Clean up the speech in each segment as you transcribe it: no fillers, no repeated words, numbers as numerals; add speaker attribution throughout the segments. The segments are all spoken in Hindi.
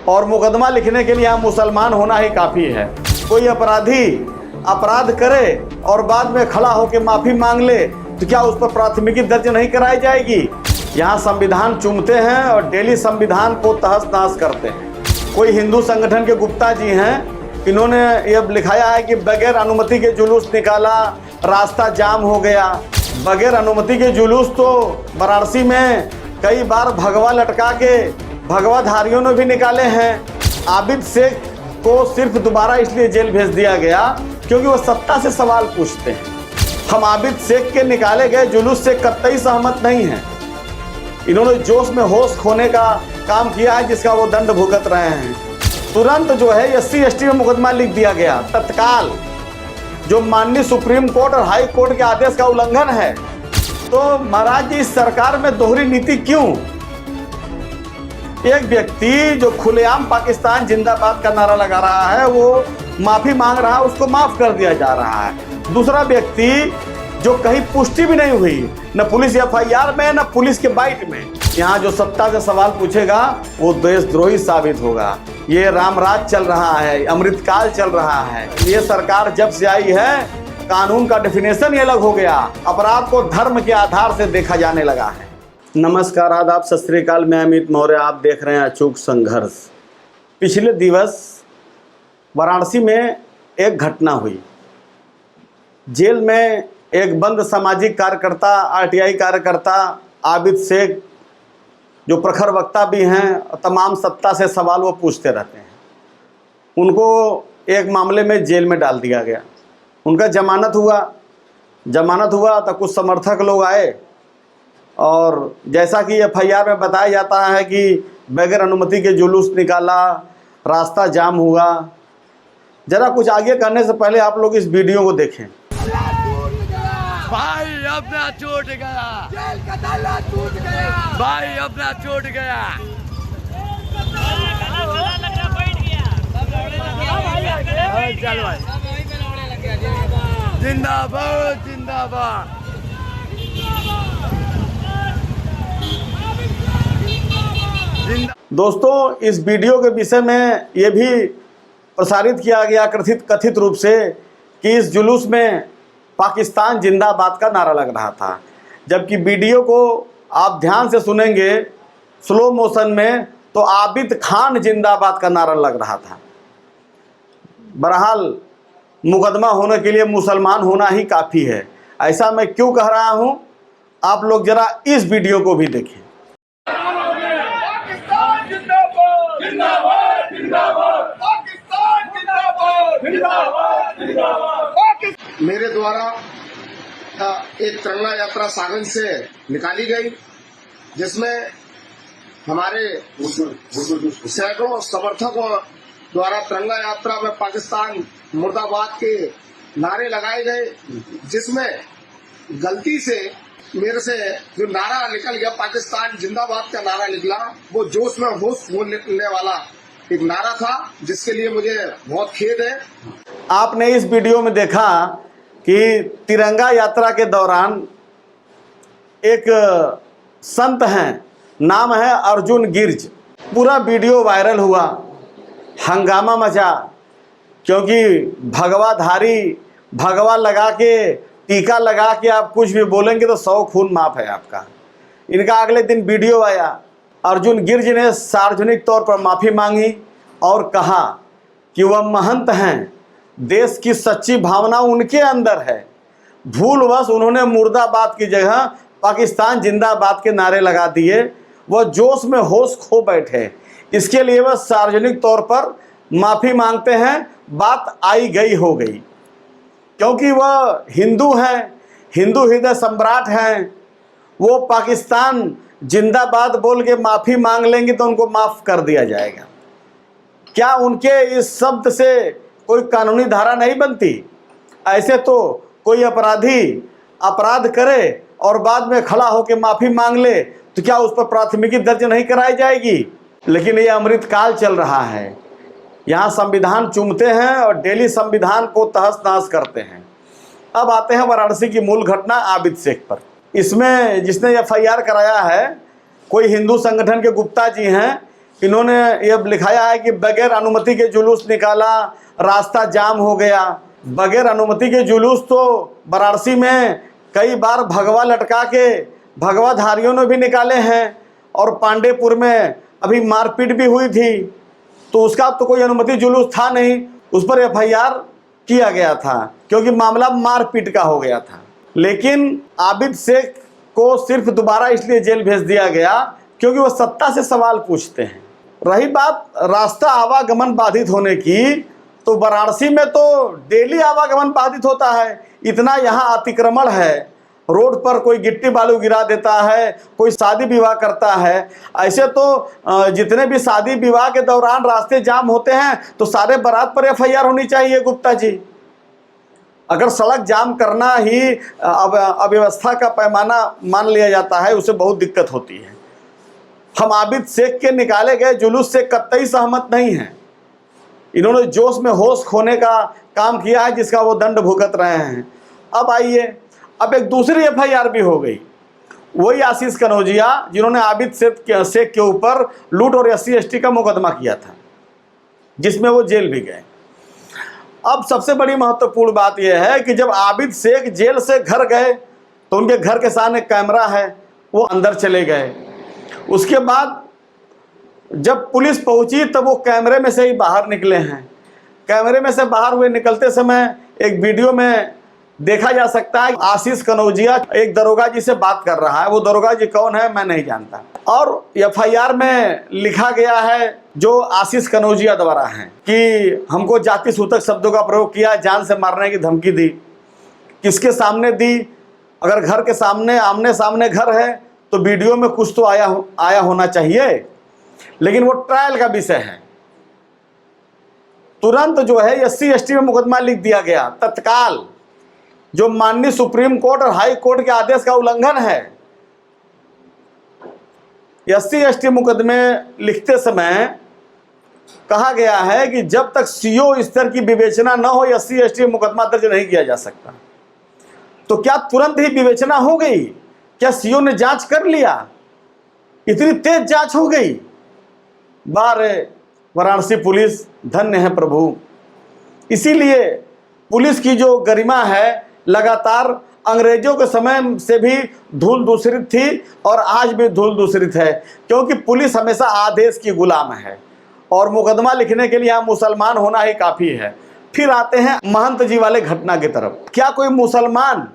Speaker 1: और मुकदमा लिखने के लिए यहाँ मुसलमान होना ही काफ़ी है। कोई अपराधी अपराध करे और बाद में खड़ा होकर माफ़ी मांग ले तो क्या उस पर प्राथमिकी दर्ज नहीं कराई जाएगी? यहाँ संविधान चूमते हैं और डेली संविधान को तहस नहस करते हैं। कोई हिंदू संगठन के गुप्ता जी हैं, इन्होंने ये लिखाया है कि बगैर अनुमति के जुलूस निकाला, रास्ता जाम हो गया। बगैर अनुमति के जुलूस तो वाराणसी में कई बार भगवा लटका के भगवाधारियों ने भी निकाले हैं। आबिद शेख को सिर्फ दोबारा इसलिए जेल भेज दिया गया क्योंकि वो सत्ता से सवाल पूछते हैं। हम आबिद शेख के निकाले गए जुलूस से कतई सहमत नहीं हैं। इन्होंने जोश में होश खोने का काम किया है जिसका वो दंड भुगत रहे हैं। तुरंत जो है SC/ST में मुकदमा लिख दिया गया तत्काल, जो माननीय सुप्रीम कोर्ट और हाई कोर्ट के आदेश का उल्लंघन है। तो महाराज जी, इस सरकार में दोहरी नीति क्यों? एक व्यक्ति जो खुलेआम पाकिस्तान जिंदाबाद का नारा लगा रहा है, वो माफी मांग रहा है, उसको माफ कर दिया जा रहा है। दूसरा व्यक्ति जो कहीं पुष्टि भी नहीं हुई, न पुलिस FIR में न पुलिस के बाइट में, यहाँ जो सत्ता से सवाल पूछेगा वो देशद्रोही साबित होगा। ये रामराज चल रहा है, अमृतकाल चल रहा है। ये सरकार जब से आई है कानून का डेफिनेशन ही अलग हो गया, अपराध को धर्म के आधार से देखा जाने लगा है। नमस्कार, आदाब, सत श्री अकाल। मैं अमित मौर्य, आप देख रहे हैं अचूक संघर्ष। पिछले दिवस वाराणसी में एक घटना हुई। जेल में एक बंद सामाजिक कार्यकर्ता, RTI कार्यकर्ता आबिद शेख, जो प्रखर वक्ता भी हैं, तमाम सत्ता से सवाल वो पूछते रहते हैं, उनको एक मामले में जेल में डाल दिया गया। उनका जमानत हुआ तो कुछ समर्थक लोग आए और जैसा कि FIR में बताया जाता है कि बगैर अनुमति के जुलूस निकाला, रास्ता जाम हुआ। जरा कुछ आगे करने से पहले आप लोग इस वीडियो को देखें।
Speaker 2: भाई अपना छूट गया, जेल का ताला टूट गया, भाई अपना छूट गया। चल भाई, जिंदाबाद जिंदाबाद।
Speaker 1: दोस्तों, इस वीडियो के विषय में ये भी प्रसारित किया गया कथित रूप से कि इस जुलूस में पाकिस्तान जिंदाबाद का नारा लग रहा था, जबकि वीडियो को आप ध्यान से सुनेंगे स्लो मोशन में तो आबिद खान जिंदाबाद का नारा लग रहा था। बहरहाल मुकदमा होने के लिए मुसलमान होना ही काफ़ी है। ऐसा मैं क्यों कह रहा हूं, आप लोग जरा इस वीडियो को भी देखें।
Speaker 2: पाकिस्तान जिंदाबाद जिंदाबाद जिंदाबाद, पाकिस्तान जिंदाबाद जिंदाबाद जिंदाबाद।
Speaker 3: मेरे द्वारा एक तिरंगा यात्रा सागंज से निकाली गई, जिसमें हमारे सैकड़ों समर्थकों द्वारा तिरंगा यात्रा में पाकिस्तान मुर्दाबाद के नारे लगाए गए, जिसमें गलती से मेरे से जो नारा निकल गया, पाकिस्तान जिंदाबाद का नारा निकला, वो जोश में होश बोलने वाला एक नारा था, जिसके लिए मुझे बहुत खेद है।
Speaker 1: आपने इस वीडियो में देखा कि तिरंगा यात्रा के दौरान एक संत हैं, नाम है अर्जुन गिर्ज। पूरा वीडियो वायरल हुआ, हंगामा मचा, क्योंकि भगवाधारी भगवा लगा के, टीका लगा के आप कुछ भी बोलेंगे तो 100 खून माफ है आपका। इनका अगले दिन वीडियो आया, अर्जुन गिर्ज ने सार्वजनिक तौर पर माफ़ी मांगी और कहा कि वह महंत हैं, देश की सच्ची भावना उनके अंदर है। भूलवश उन्होंने मुर्दाबाद की जगह पाकिस्तान जिंदाबाद के नारे लगा दिए। वह जोश में होश खो बैठे, इसके लिए वह सार्वजनिक तौर पर माफ़ी मांगते हैं। बात आई गई हो गई, क्योंकि वह हिंदू हैं, हिंदू हृदय सम्राट हैं। वो पाकिस्तान जिंदाबाद बोल के माफ़ी मांग लेंगे तो उनको माफ़ कर दिया जाएगा। क्या उनके इस शब्द से कोई कानूनी धारा नहीं बनती? ऐसे तो कोई अपराधी अपराध करे और बाद में खड़ा होकर माफ़ी मांग ले तो क्या उस पर प्राथमिकी दर्ज नहीं कराई जाएगी? लेकिन ये अमृतकाल चल रहा है। यहाँ संविधान चूमते हैं और डेली संविधान को तहस नहस करते हैं। अब आते हैं वाराणसी की मूल घटना आबिद शेख पर। इसमें जिसने FIR कराया है कोई हिंदू संगठन के गुप्ता जी हैं, इन्होंने ये लिखाया है कि बगैर अनुमति के जुलूस निकाला, रास्ता जाम हो गया। बगैर अनुमति के जुलूस तो वाराणसी में कई बार भगवा लटका के भगवाधारियों ने भी निकाले हैं, और पांडेपुर में अभी मारपीट भी हुई थी, तो उसका तो कोई अनुमति जुलूस था नहीं, उस पर एफआईआर किया गया था क्योंकि मामला मारपीट का हो गया था। लेकिन आबिद शेख को सिर्फ दोबारा इसलिए जेल भेज दिया गया क्योंकि वह सत्ता से सवाल पूछते हैं। रही बात रास्ता आवागमन बाधित होने की, तो वाराणसी में तो डेली आवागमन बाधित होता है। इतना यहाँ अतिक्रमण है, रोड पर कोई गिट्टी बालू गिरा देता है, कोई शादी विवाह करता है। ऐसे तो जितने भी शादी विवाह के दौरान रास्ते जाम होते हैं तो सारे बारात पर एफआईआर होनी चाहिए गुप्ता जी। अगर सड़क जाम करना ही अव्यवस्था का पैमाना मान लिया जाता है, उससे बहुत दिक्कत होती है। हम आबिद शेख के निकाले गए जुलूस से कतई सहमत नहीं हैं। इन्होंने जोश में होश खोने का काम किया है, जिसका वो दंड भुगत रहे हैं। अब आइए, अब एक दूसरी एफआईआर भी हो गई। वही आशीष कनौजिया जिन्होंने आबिद शेख के ऊपर लूट और SC/ST का मुकदमा किया था, जिसमें वो जेल भी गए। अब सबसे बड़ी महत्वपूर्ण बात यह है कि जब आबिद शेख जेल से घर गए तो उनके घर के सामने कैमरा है, वो अंदर चले गए। उसके बाद जब पुलिस पहुंची तब वो कैमरे में से ही बाहर निकले हैं। कैमरे में से बाहर हुए निकलते समय एक वीडियो में देखा जा सकता है आशीष कनौजिया एक दरोगा जी से बात कर रहा है। वो दरोगा जी कौन है मैं नहीं जानता, और एफआईआर में लिखा गया है जो आशीष कनौजिया द्वारा है कि हमको जाति सूचक शब्दों का प्रयोग किया, जान से मारने की धमकी दी। किसके सामने दी? अगर घर के सामने आमने सामने घर है तो वीडियो में कुछ तो आया होना चाहिए, लेकिन वो ट्रायल का विषय है। तुरंत जो है SC/ST में मुकदमा लिख दिया गया तत्काल, जो माननीय सुप्रीम कोर्ट और हाई कोर्ट के आदेश का उल्लंघन है। SC/ST मुकदमे लिखते समय कहा गया है कि जब तक CO स्तर की विवेचना न हो SC/ST मुकदमा दर्ज नहीं किया जा सकता। तो क्या तुरंत ही विवेचना हो गई? क्या CO ने जांच कर लिया? इतनी तेज जांच हो गई? बारे वाराणसी पुलिस धन्य है प्रभु। इसीलिए पुलिस की जो गरिमा है लगातार अंग्रेजों के समय से भी धूल दूसरित थी और आज भी धूल दूसरित है, क्योंकि पुलिस हमेशा आदेश की गुलाम है और मुकदमा लिखने के लिए यहाँ मुसलमान होना ही काफ़ी है। फिर आते हैं महंत जी वाले घटना की तरफ। क्या कोई मुसलमान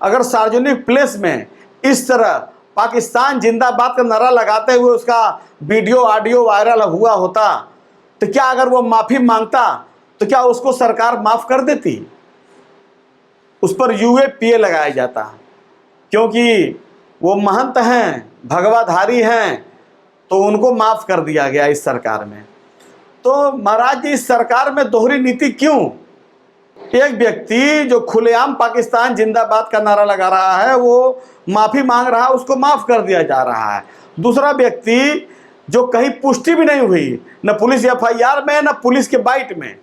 Speaker 1: अगर सार्वजनिक प्लेस में इस तरह पाकिस्तान जिंदाबाद का नारा लगाते हुए उसका वीडियो ऑडियो वायरल हुआ होता तो क्या अगर वो माफ़ी मांगता तो क्या उसको सरकार माफ़ कर देती? उस पर UAPA लगाया जाता, क्योंकि वो महंत हैं, भगवाधारी हैं, तो उनको माफ़ कर दिया गया इस सरकार में। तो महाराज जी, इस सरकार में दोहरी नीति क्यों? एक व्यक्ति जो खुलेआम पाकिस्तान जिंदाबाद का नारा लगा रहा है वो माफ़ी मांग रहा है, उसको माफ़ कर दिया जा रहा है। दूसरा व्यक्ति जो कहीं पुष्टि भी नहीं हुई, न पुलिस FIR में न पुलिस के बाइट में,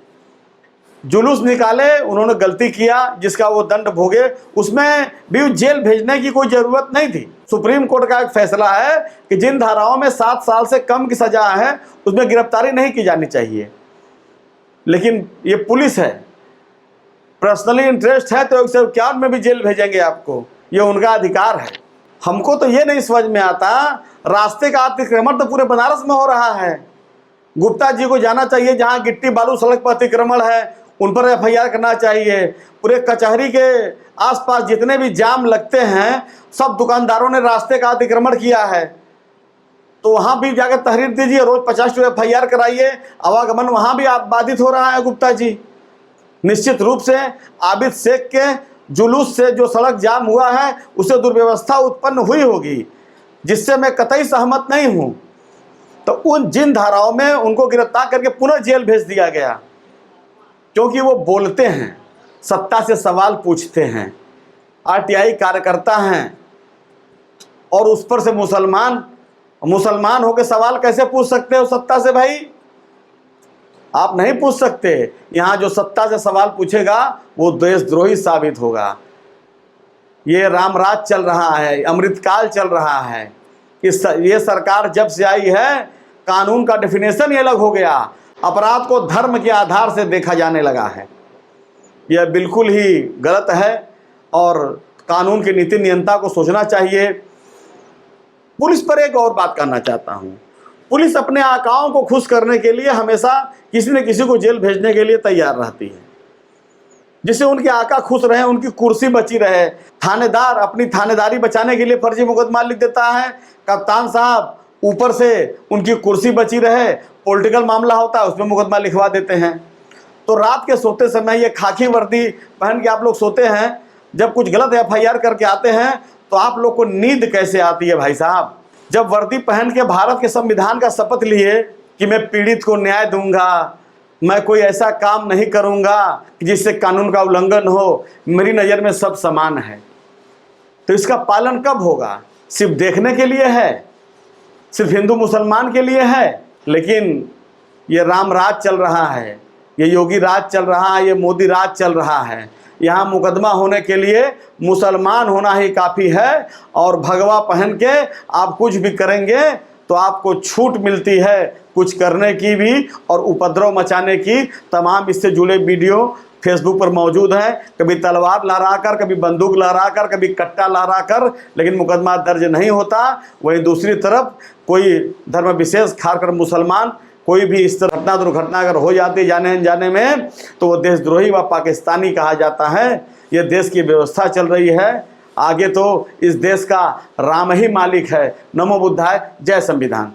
Speaker 1: जुलूस निकाले, उन्होंने गलती किया जिसका वो दंड भोगे, उसमें भी जेल भेजने की कोई ज़रूरत नहीं थी। सुप्रीम कोर्ट का एक फैसला है कि जिन धाराओं में 7 साल से कम की सज़ा है उसमें गिरफ्तारी नहीं की जानी चाहिए। लेकिन ये पुलिस है, पर्सनली इंटरेस्ट है तो 151 में भी जेल भेजेंगे आपको, ये उनका अधिकार है। हमको तो ये नहीं समझ में आता, रास्ते का अतिक्रमण तो पूरे बनारस में हो रहा है। गुप्ता जी को जाना चाहिए, जहाँ गिट्टी बालू सड़क पर अतिक्रमण है उन पर FIR करना चाहिए। पूरे कचहरी के आसपास जितने भी जाम लगते हैं सब दुकानदारों ने रास्ते का अतिक्रमण किया है, तो वहाँ भी जाकर तहरीर दीजिए, रोज 50 FIR कराइए, आवागमन वहाँ भी आप बाधित हो रहा है। गुप्ता जी, निश्चित रूप से आबिद शेख के जुलूस से जो सड़क जाम हुआ है उससे दुर्व्यवस्था उत्पन्न हुई होगी, जिससे मैं कतई सहमत नहीं हूँ। तो उन जिन धाराओं में उनको गिरफ्तार करके पुनः जेल भेज दिया गया, क्योंकि वो बोलते हैं, सत्ता से सवाल पूछते हैं, RTI कार्यकर्ता हैं, और उस पर से मुसलमान होकर सवाल कैसे पूछ सकते हो सत्ता से? भाई आप नहीं पूछ सकते। यहाँ जो सत्ता से सवाल पूछेगा वो देशद्रोही साबित होगा। ये रामराज चल रहा है, अमृतकाल चल रहा है। ये सरकार जब से आई है कानून का डेफिनेशन ही अलग हो गया। अपराध को धर्म के आधार से देखा जाने लगा है। यह बिल्कुल ही गलत है और कानून के नीति नियंता को सोचना चाहिए। पुलिस पर एक और बात करना चाहता हूं। पुलिस अपने आकाओं को खुश करने के लिए हमेशा किसी न किसी को जेल भेजने के लिए तैयार रहती है, जिससे उनके आका खुश रहे, उनकी कुर्सी बची रहे। थानेदार अपनी थानेदारी बचाने के लिए फर्जी मुकदमा लिख देता है। कप्तान साहब ऊपर से उनकी कुर्सी बची रहे, पॉलिटिकल मामला होता है उसमें मुकदमा लिखवा देते हैं। तो रात के सोते समय ये खाकी वर्दी पहन के आप लोग सोते हैं, जब कुछ गलत FIR करके आते हैं तो आप लोग को नींद कैसे आती है भाई साहब? जब वर्दी पहन के भारत के संविधान का शपथ लिए कि मैं पीड़ित को न्याय दूंगा, मैं कोई ऐसा काम नहीं करूंगा जिससे कानून का उल्लंघन हो, मेरी नज़र में सब समान है, तो इसका पालन कब होगा? सिर्फ देखने के लिए है, सिर्फ हिंदू मुसलमान के लिए है। लेकिन ये राम राज चल रहा है, ये योगी राज चल रहा है, ये मोदी राज चल रहा है। यहाँ मुकदमा होने के लिए मुसलमान होना ही काफ़ी है और भगवा पहन के आप कुछ भी करेंगे तो आपको छूट मिलती है कुछ करने की भी और उपद्रव मचाने की। तमाम इससे जुड़े वीडियो फेसबुक पर मौजूद हैं, कभी तलवार लहरा कर, कभी बंदूक लहरा कर, कभी कट्टा लहरा कर, लेकिन मुकदमा दर्ज नहीं होता। वहीं दूसरी तरफ कोई धर्म विशेष खाकर मुसलमान कोई भी इस तरह घटना दुर्घटना अगर हो जाती जाने अनजाने में तो वो देशद्रोही व पाकिस्तानी कहा जाता है। ये देश की व्यवस्था चल रही है, आगे तो इस देश का राम ही मालिक है। नमो बुद्धाय, जय संविधान।